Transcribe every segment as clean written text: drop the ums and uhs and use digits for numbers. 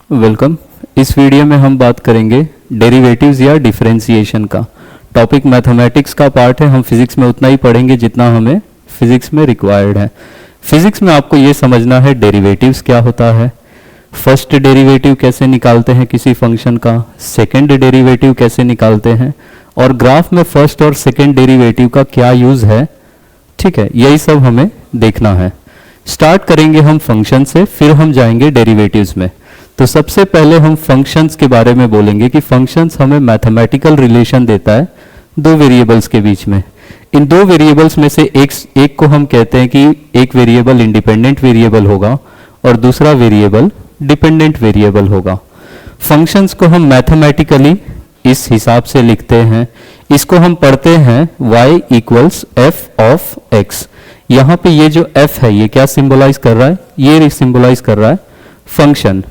Welcome. इस video में हम बात करेंगे डेरिवेटिव्स या डिफरेंशिएशन का। टॉपिक मैथमेटिक्स का पार्ट है, हम फिजिक्स में उतना ही पढ़ेंगे जितना हमें फिजिक्स में रिक्वायर्ड है। फिजिक्स में आपको ये समझना है डेरिवेटिव्स क्या होता है, फर्स्ट डेरिवेटिव कैसे निकालते हैं किसी फंक्शन का, सेकंड डेरिवेटिव कैसे निकालते हैं, और ग्राफ में फर्स्ट और सेकंड डेरिवेटिव का क्या यूज है। ठीक है, यही सब हमें देखना है। स्टार्ट करेंगे हम फंक्शन से, फिर हम जाएंगे डेरिवेटिव्स में। तो सबसे पहले हम फंक्शंस के बारे में बोलेंगे कि फंक्शंस हमें मैथमेटिकल रिलेशन देता है दो वेरिएबल्स के बीच में। इन दो वेरिएबल्स में से एक को हम कहते हैं कि एक वेरिएबल इंडिपेंडेंट वेरिएबल होगा और दूसरा वेरिएबल डिपेंडेंट वेरिएबल होगा। फंक्शंस को हम मैथमेटिकली इस हिसाब से लिखते हैं, इसको हम पढ़ते हैं y equals F of x. यहाँ पे ये जो f है ये क्या सिंबलाइज कर रहा है, ये सिंबलाइज कर रहा है फंक्शन।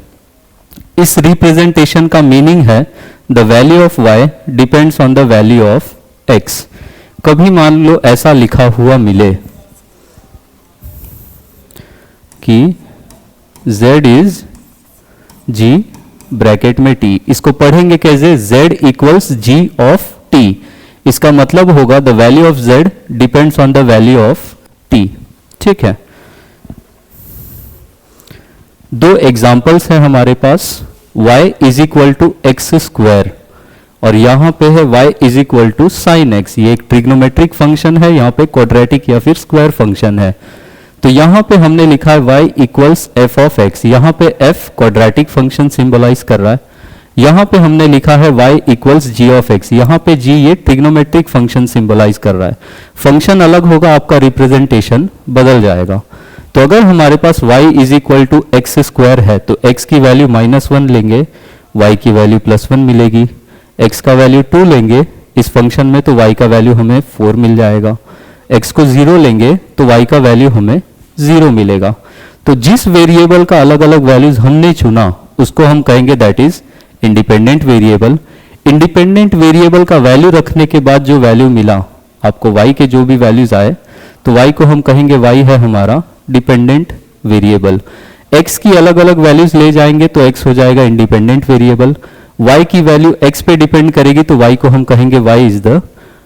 इस रिप्रेजेंटेशन का मीनिंग है the value of y depends on the value of x। कभी मान लो ऐसा लिखा हुआ मिले कि z इज g ब्रैकेट में t, इसको पढ़ेंगे कैसे, z equals g of t। इसका मतलब होगा the value of z depends on the value of t। ठीक है, दो एग्जाम्पल्स हैं हमारे पास, y is equal to x square और यहां पे है y is equal to sine x. ये एक ट्रिग्नोमेट्रिक फंक्शन है, यहां पे क्वाड्रेटिक या फिर स्क्वायर फंक्शन है। तो यहां पे हमने लिखा है y equals F of x, यहां पे f क्वाड्रेटिक फंक्शन सिंबलाइज कर रहा है। यहां पे हमने लिखा है y equals g of x, यहां पे g ये ट्रिग्नोमेट्रिक फंक्शन सिंबलाइज कर रहा है। फंक्शन अलग होगा, आपका रिप्रेजेंटेशन बदल जाएगा। तो अगर हमारे पास y is equal to x square है तो x की वैल्यू -1 लेंगे, y की वैल्यू +1 मिलेगी। x का वैल्यू 2 लेंगे इस फंक्शन में तो y का वैल्यू हमें 4 मिल जाएगा। x को 0 लेंगे तो y का वैल्यू हमें 0 मिलेगा। तो जिस वेरिएबल का अलग अलग वैल्यूज हमने चुना उसको हम कहेंगे that is independent variable. Independent variable का वैल्यू रखने के बाद जो वैल्यू मिला आपको, y के जो भी वैल्यूज आए तो y को हम कहेंगे y है हमारा डिपेंडेंट वेरिएबल। x की अलग अलग वैल्यूज ले जाएंगे तो x हो जाएगा इंडिपेंडेंट वेरिएबल। y की वैल्यू x पे डिपेंड करेगी तो y को हम कहेंगे y is the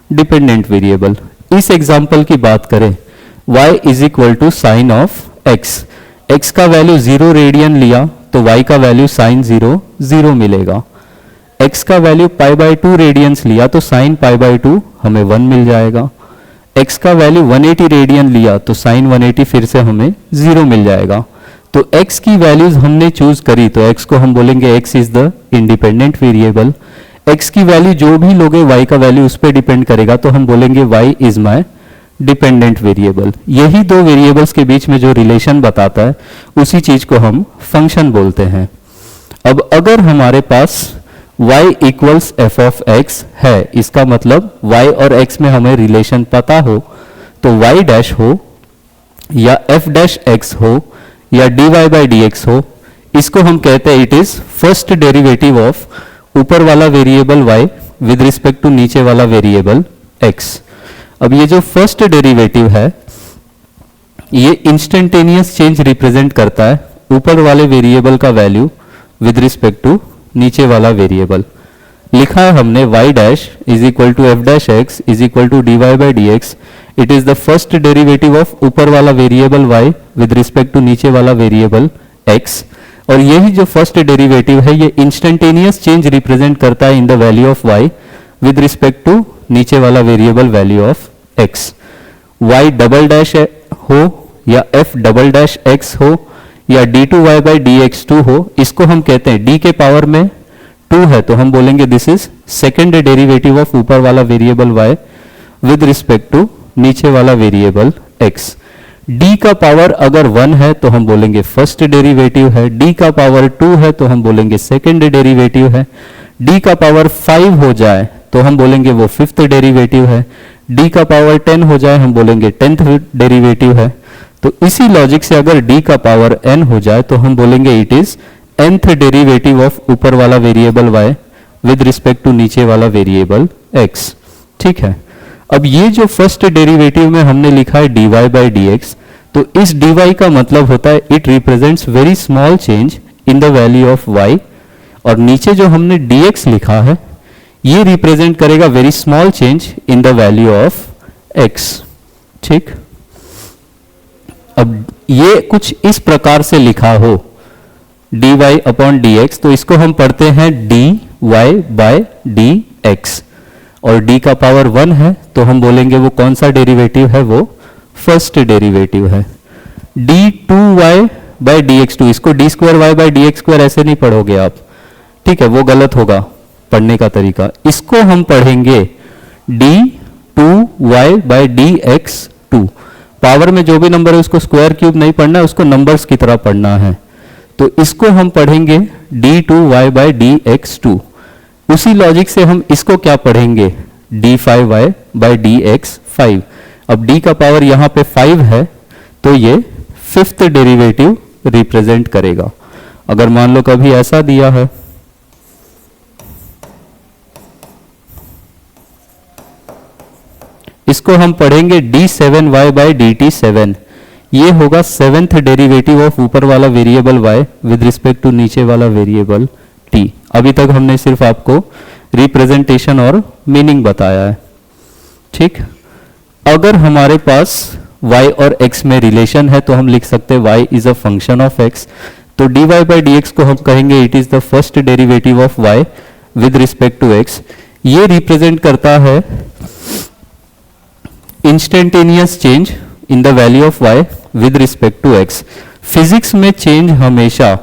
dependent variable. इस एग्जांपल की बात करें, y is equal to sine of x, x का वैल्यू 0 रेडियन लिया तो y का वैल्यू साइन 0 0 मिलेगा। x का वैल्यू π/2 रेडियंस लिया तो साइन π/2 हमें 1 मिल जाएगा। x का वैल्यू 180 रेडियन लिया तो साइन 180 फिर से हमें 0 मिल जाएगा। तो x की वैल्यूज हमने चूज करी तो x को हम बोलेंगे x is the independent variable. x की वैल्यू जो भी लोगे y का वैल्यू उस पर डिपेंड करेगा तो हम बोलेंगे y is my dependent variable. यही दो वेरिएबल्स के बीच में जो रिलेशन बताता है उसी चीज को हम फंक्शन बोलते हैं। अब अगर हमारे पास y equals F of x है, इसका मतलब y और x में हमें रिलेशन पता हो तो y डैश हो या f डैश x हो या dy बाई डी एक्स हो, इसको हम कहते हैं it is first derivative of ऊपर वाला variable y with respect to नीचे वाला वेरिएबल x। अब ये जो फर्स्ट डेरिवेटिव है ये इंस्टेंटेनियस चेंज रिप्रेजेंट करता है ऊपर वाले वेरिएबल का वैल्यू विद रिस्पेक्ट टू नीचे वाला वेरिएबल। लिखा है हमने y dash is equal to f dash x is equal to dy by d x. It is the first derivative of ऊपर वाला variable y with respect to नीचे वाला variable x। और यही जो फर्स्ट डेरिवेटिव है ये इंस्टेंटेनियस चेंज रिप्रेजेंट करता है in the value of y with respect to नीचे वाला variable value of x। y double dash हो या f डबल डैश x हो या d2y बाई डी एक्स 2 हो, इसको हम कहते हैं d के पावर में 2 है तो हम बोलेंगे this is second derivative of ऊपर वाला variable y with respect to नीचे वाला वेरिएबल x। d का पावर अगर 1 है तो हम बोलेंगे फर्स्ट डेरिवेटिव है, d का पावर 2 है तो हम बोलेंगे सेकेंड डेरिवेटिव है, d का पावर 5 हो जाए तो हम बोलेंगे वो फिफ्थ डेरिवेटिव है, d का पावर 10 हो जाए हम बोलेंगे 10th डेरिवेटिव है। तो इसी लॉजिक से अगर d का पावर n हो जाए तो हम बोलेंगे it is nth derivative of ऊपर वाला variable y with respect to नीचे वाला वेरिएबल x। ठीक है, अब ये जो फर्स्ट डेरिवेटिव में हमने लिखा है dy बाई डी एक्स, तो इस dy का मतलब होता है it represents very small change in the value of y, और नीचे जो हमने dx लिखा है ये रिप्रेजेंट करेगा very small change in the value of x। ठीक, अब ये कुछ इस प्रकार से लिखा हो dy अपॉन dx, तो इसको हम पढ़ते हैं dy बाय dx, और d का पावर 1 है तो हम बोलेंगे वो कौन सा डेरिवेटिव है, वो फर्स्ट डेरिवेटिव है। d2y बाय dx2, इसको d2y बाय dx2 ऐसे नहीं पढ़ोगे आप, ठीक है, वो गलत होगा पढ़ने का तरीका। इसको हम पढ़ेंगे d2y बाय dx2। पावर में जो भी नंबर है उसको स्क्वायर क्यूब नहीं पढ़ना है, उसको नंबर्स की तरह पढ़ना है। तो इसको हम पढ़ेंगे d2y बाय dx2। उसी लॉजिक से हम इसको क्या पढ़ेंगे, d5y बाय dx5। अब d का पावर यहां पे 5 है तो ये फिफ्थ डेरिवेटिव रिप्रेजेंट करेगा। अगर मान लो कभी ऐसा दिया है, इसको हम पढ़ेंगे d7y बाय dt7। ये होगा सेवेंथ डेरिवेटिव ऑफ ऊपर वाला variable y with respect to नीचे वाला वेरिएबल t। अभी तक हमने सिर्फ आपको रिप्रेजेंटेशन और मीनिंग बताया है। ठीक, अगर हमारे पास y और x में रिलेशन है तो हम लिख सकते हैं y is a function of x। तो dy बाई dx को हम कहेंगे it is the first derivative of y with respect to x। ये रिप्रेजेंट करता है instantaneous change in the value of y with respect to x। Physics में change हमेशा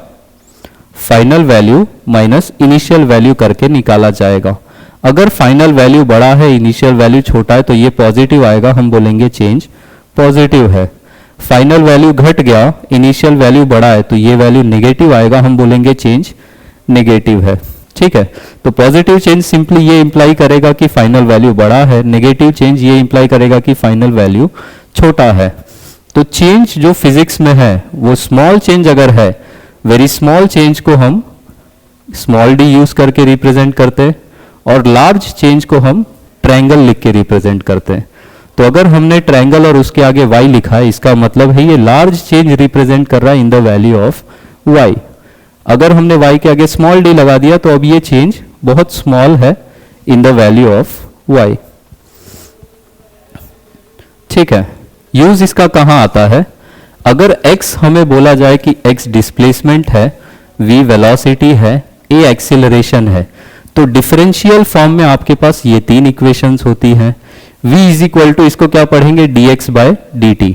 final value minus initial value करके निकाला जाएगा। अगर फाइनल वैल्यू बड़ा है इनिशियल वैल्यू छोटा है तो ये पॉजिटिव आएगा, हम बोलेंगे चेंज पॉजिटिव है। फाइनल वैल्यू घट गया इनिशियल वैल्यू बड़ा है तो ये वैल्यू नेगेटिव आएगा, हम बोलेंगे चेंज नेगेटिव है। ठीक है, तो पॉजिटिव चेंज सिंपली ये इंप्लाई करेगा कि फाइनल वैल्यू बड़ा है, नेगेटिव चेंज ये इंप्लाई करेगा कि फाइनल वैल्यू छोटा है। तो चेंज जो फिजिक्स में है वो स्मॉल चेंज अगर है, वेरी स्मॉल चेंज को हम स्मॉल डी यूज करके रिप्रेजेंट करते हैं और लार्ज चेंज को हम ट्रायंगल लिख के रिप्रेजेंट करते हैं। तो अगर हमने ट्रायंगल और उसके आगे y लिखा है इसका मतलब है ये लार्ज चेंज रिप्रेजेंट कर रहा है in the value of y। अगर हमने y के आगे स्मॉल d लगा दिया तो अब ये चेंज बहुत स्मॉल है in the value of y। ठीक है, यूज इसका कहां आता है, अगर x हमें बोला जाए कि x डिस्प्लेसमेंट है, v वेलोसिटी है, a एक्सीलरेशन है, तो डिफरेंशियल फॉर्म में आपके पास ये तीन इक्वेशंस होती हैं। v इज इक्वल टू इसको क्या पढ़ेंगे dx बाय dt।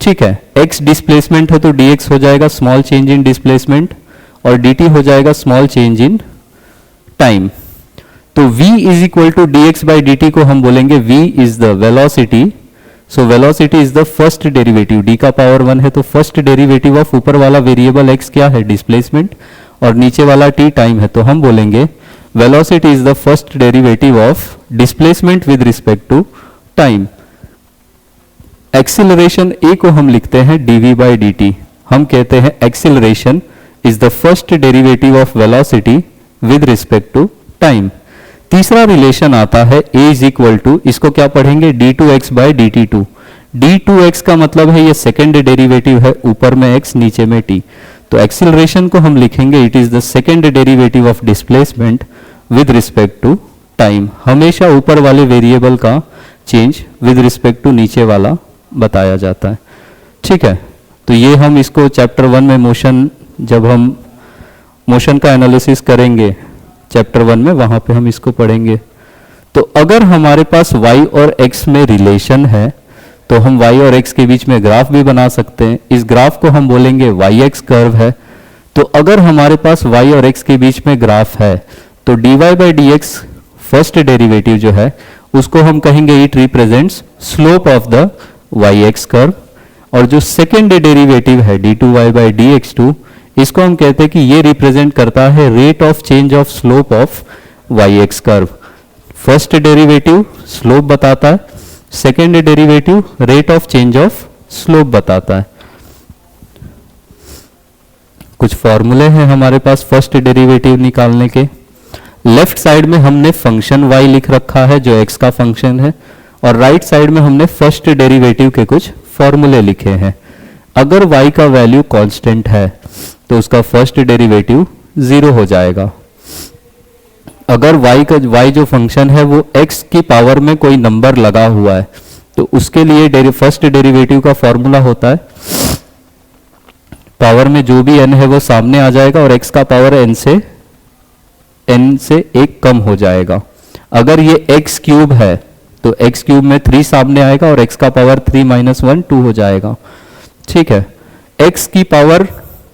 ठीक है, x डिस्प्लेसमेंट है तो dx हो जाएगा स्मॉल चेंज इन डिस्प्लेसमेंट और dt हो जाएगा स्मॉल चेंज इन टाइम। तो v is equal to dx by dt को हम बोलेंगे v is the velocity. So velocity is the first derivative, d का पावर 1 है तो फर्स्ट डेरिवेटिव ऑफ ऊपर वाला वेरिएबल x क्या है, डिस्प्लेसमेंट, और नीचे वाला t टाइम है तो हम बोलेंगे velocity is the first derivative of displacement with respect to time. Acceleration a को हम लिखते हैं dv बाई dt। हम कहते हैं acceleration is the first derivative of velocity with respect to time. तीसरा रिलेशन आता है a इज इक्वल टू, इसको क्या पढ़ेंगे d2x बाई dt2। d2x का मतलब है ये सेकेंड डेरिवेटिव है, ऊपर में x नीचे में t। तो एक्सीलरेशन को हम लिखेंगे it is the second derivative of displacement with respect to time. हमेशा ऊपर वाले वेरिएबल का चेंज विद रिस्पेक्ट टू नीचे वाला बताया जाता है। ठीक है, तो ये हम इसको चैप्टर 1 में मोशन, जब हम मोशन का एनालिसिस करेंगे चैप्टर 1 में, वहां पे हम इसको पढ़ेंगे। तो अगर हमारे पास y और x में रिलेशन है तो हम y और x के बीच में ग्राफ भी बना सकते हैं। इस ग्राफ को हम बोलेंगे yx कर्व है। तो अगर हमारे पास y और x के बीच में ग्राफ है तो dy by dx first derivative जो है उसको हम कहेंगे it represents slope of the yx curve, और जो सेकेंड डेरिवेटिव है d2y बाई dx2 इसको हम कहते हैं कि ये रिप्रेजेंट करता है rate of change of slope of yx curve. First derivative slope बताता है, second derivative rate of change of slope बताता है। कुछ फॉर्मूले हैं हमारे पास फर्स्ट डेरिवेटिव निकालने के। लेफ्ट साइड में हमने फंक्शन y लिख रखा है जो x का फंक्शन है, और राइट साइड में हमने फर्स्ट डेरिवेटिव के कुछ फॉर्मूले लिखे हैं। अगर y का वैल्यू कांस्टेंट है तो उसका फर्स्ट डेरिवेटिव 0 हो जाएगा। अगर y जो फंक्शन है वो x की पावर में कोई नंबर लगा हुआ है तो उसके लिए फर्स्ट डेरिवेटिव का फॉर्मूला होता है पावर में जो भी n है वो सामने आ जाएगा और x का पावर n से एक कम हो जाएगा। अगर ये x क्यूब है तो x क्यूब में 3 सामने आएगा और x का पावर 3 माइनस 1 2 हो जाएगा। ठीक है, x की पावर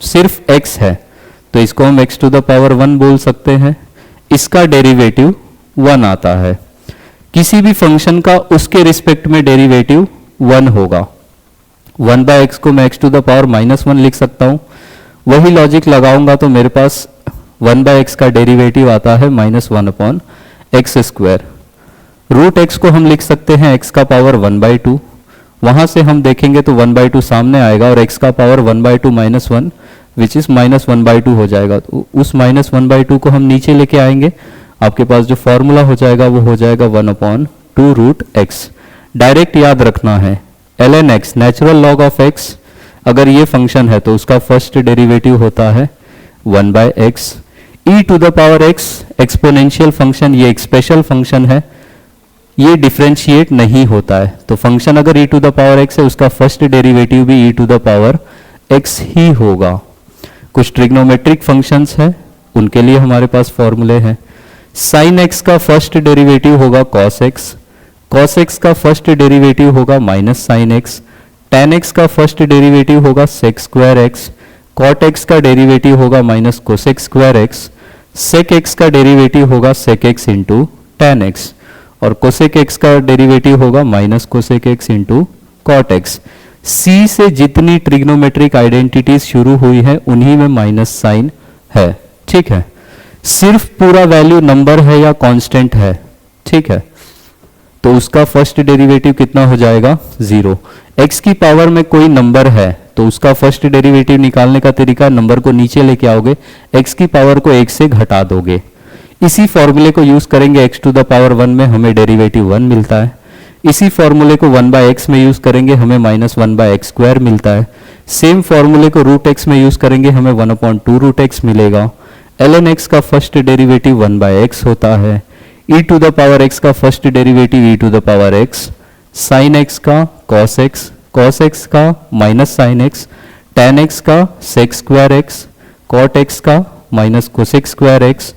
सिर्फ x है तो इसको हम x टू द पावर 1 बोल सकते हैं। इसका डेरिवेटिव 1 आता है। किसी भी फंक्शन का उसके रिस्पेक्ट में डेरिवेटिव 1 होगा। 1 बाय एक्स को मैं x टू द पावर -1 लिख सकता हूं। वही लॉजिक लगाऊंगा तो मेरे पास 1 बाय एक्स का डेरिवेटिव आता है -1 upon x square. Root x को हम लिख सकते हैं x का पावर 1/2। वहां से हम देखेंगे तो 1/2 सामने आएगा और x का पावर 1/2 -1 विच इज -1/2 हो जाएगा। तो उस -1/2 को हम नीचे लेके आएंगे, आपके पास जो फॉर्मूला हो जाएगा वो हो जाएगा 1/2 रूट एक्स। डायरेक्ट याद रखना है ln x natural log of x, अगर ये फंक्शन है तो उसका फर्स्ट डेरिवेटिव होता है 1/x। e to the power x exponential function, ये एक स्पेशल फंक्शन है, ये डिफरेंशिएट नहीं होता है। तो फंक्शन अगर e to the power x है उसका फर्स्ट डेरिवेटिव भी e to the power x ही होगा। कुछ ट्रिग्नोमेट्रिक फंक्शंस हैं उनके लिए हमारे पास फॉर्मूले हैं। साइन x का फर्स्ट डेरिवेटिव होगा cos x, cos x का फर्स्ट डेरिवेटिव होगा minus sine x, tan x का फर्स्ट डेरिवेटिव होगा sec square x, cot x का डेरिवेटिव होगा minus cosec square x, sec x का डेरिवेटिव होगा sec x into tan x और cosec x का डेरिवेटिव होगा minus cosec x into cot x। C से जितनी ट्रिग्नोमेट्रिक आइडेंटिटीज शुरू हुई है उन्हीं में माइनस साइन है। ठीक है, सिर्फ पूरा वैल्यू नंबर है या कांस्टेंट है, ठीक है, तो उसका फर्स्ट डेरिवेटिव कितना हो जाएगा 0। x की पावर में कोई नंबर है तो उसका फर्स्ट डेरिवेटिव निकालने का तरीका नंबर को नीचे लेके आओगे, x की पावर को 1 से घटा दोगे। इसी फॉर्मूले को यूज करेंगे x टू द पावर 1 में हमें डेरिवेटिव 1 मिलता है। इसी फॉर्मूले को 1/x में यूज करेंगे हमें -1/x स्क्वायर मिलता है। सेम फॉर्मूले को रूट x में यूज करेंगे हमें 1/2 रूट x मिलेगा। ln x का फर्स्ट डेरिवेटिव 1/x होता है। e to the power x का first derivative e to the power x, sin x का cos x का minus sine x, tan x का sec square x, cot x का minus cosec square x,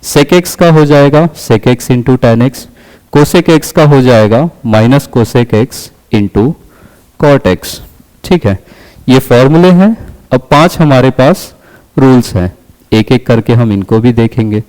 sec x का हो जाएगा sec x into tan x, cosec x का हो जाएगा minus cosec x into cot x। ठीक है, ये फॉर्मूले हैं। अब 5 हमारे पास रूल्स हैं, एक एक करके हम इनको भी देखेंगे।